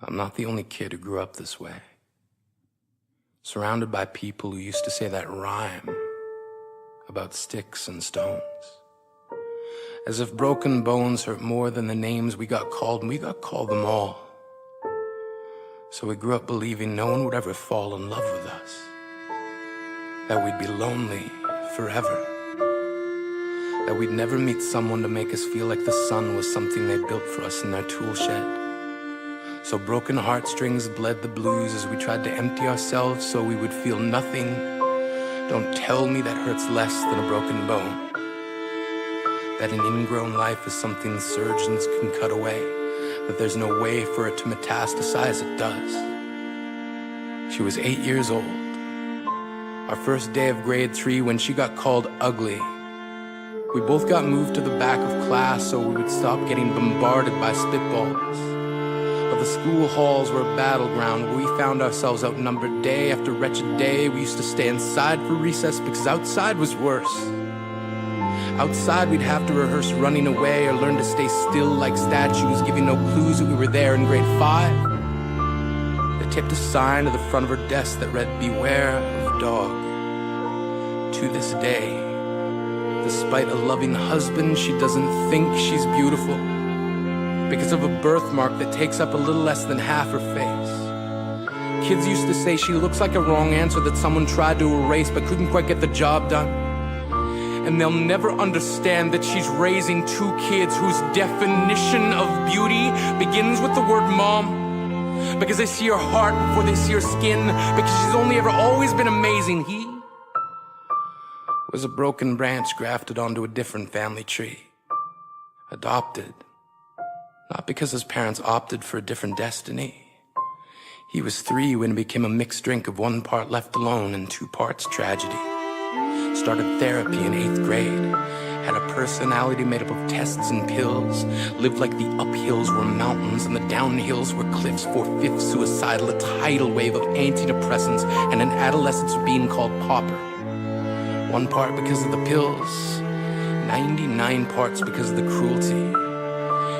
I'm not the only kid who grew up this way. Surrounded by people who used to say that rhyme about sticks and stones. As if broken bones hurt more than the names we got called, and we got called them all. So we grew up believing no one would ever fall in love with us. That we'd be lonely forever. That we'd never meet someone to make us feel like the sun was something they built for us in their tool shed. So broken heartstrings bled the blues as we tried to empty ourselves so we would feel nothing. Don't tell me that hurts less than a broken bone. That an ingrown life is something surgeons can cut away. That there's no way for it to metastasize, it does. She was 8 years old. Our first day of grade 3 when she got called ugly. We both got moved to the back of class so we would stop getting bombarded by spitballs. But the school halls were a battleground where we found ourselves outnumbered day after wretched day. We used to stay inside for recess because outside was worse. Outside we'd have to rehearse running away or learn to stay still like statues, giving no clues that we were there in grade 5. They taped a sign to the front of her desk that read, "Beware of dog." To this day, despite a loving husband, she doesn't think she's beautiful because of a birthmark that takes up a little less than half her face. Kids used to say she looks like a wrong answer that someone tried to erase but couldn't quite get the job done. And they'll never understand that she's raising 2 kids whose definition of beauty begins with the word mom. Because they see her heart before they see her skin, because she's only ever always been amazing. He was a broken branch grafted onto a different family tree. Adopted. Not because his parents opted for a different destiny. He was 3 when it became a mixed drink of 1 part left alone and 2 parts tragedy. Started therapy in 8th grade. Had a personality made up of tests and pills. Lived like the uphills were mountains and the downhills were cliffs. 4/5 suicidal, a tidal wave of antidepressants, and an adolescence being called pauper. 1 part because of the pills, 99 parts because of the cruelty.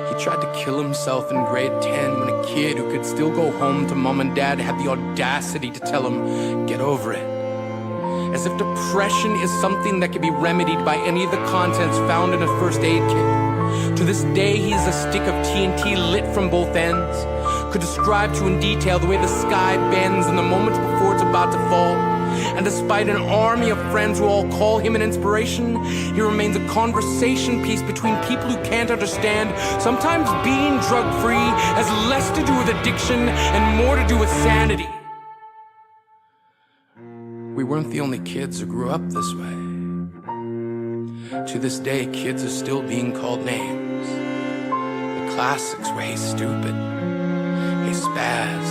He tried to kill himself in grade 10 when a kid who could still go home to mom and dad had the audacity to tell him, get over it. As if depression is something that can be remedied by any of the contents found in a first aid kit. To this day, he is a stick of TNT lit from both ends. Could describe to in detail the way the sky bends in the moments before it's about to fall. And despite an army of friends who all call him an inspiration, he remains a conversation piece between people who can't understand. Sometimes being drug-free has less to do with addiction and more to do with sanity. We weren't the only kids who grew up this way. To this day, kids are still being called names. The classics were, hey stupid, hey spaz.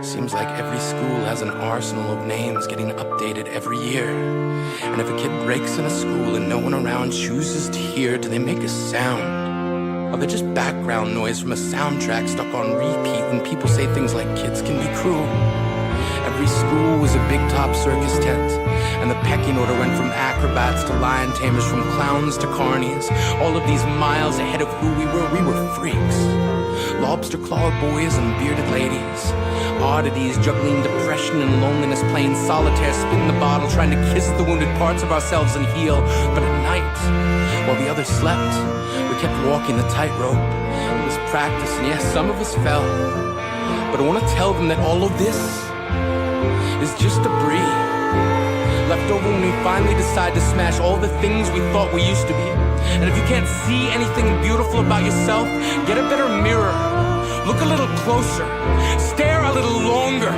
Seems like every school has an arsenal of names getting updated every year. And if a kid breaks in a school and no one around chooses to hear, do they make a sound? Or they're just background noise from a soundtrack stuck on repeat when people say things like kids can be cruel. Every school was a big top circus tent, and the pecking order went from acrobats to lion tamers, from clowns to carnies. All of these miles ahead of who we were freaks. Lobster claw boys and bearded ladies. Oddities juggling depression and loneliness, playing solitaire, spin the bottle, trying to kiss the wounded parts of ourselves and heal. But at night, while the others slept, we kept walking the tightrope. It was practice, and yes, some of us fell. But I want to tell them that all of this is just debris left over when we finally decide to smash all the things we thought we used to be. And if you can't see anything beautiful about yourself, get a better mirror. Look a little closer. Stare a little longer.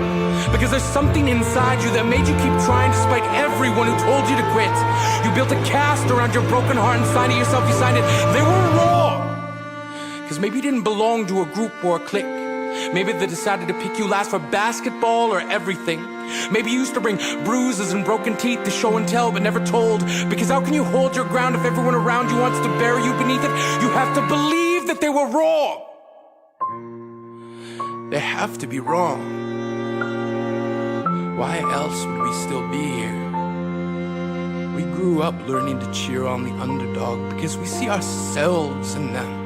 Because there's something inside you that made you keep trying despite everyone who told you to quit. You built a cast around your broken heart and signed it yourself. You signed it. They were raw. Because maybe you didn't belong to a group or a clique. Maybe they decided to pick you last for basketball or everything. Maybe you used to bring bruises and broken teeth to show and tell but never told. Because how can you hold your ground if everyone around you wants to bury you beneath it? You have to believe that they were wrong. They have to be wrong. Why else would we still be here? We grew up learning to cheer on the underdog because we see ourselves in them.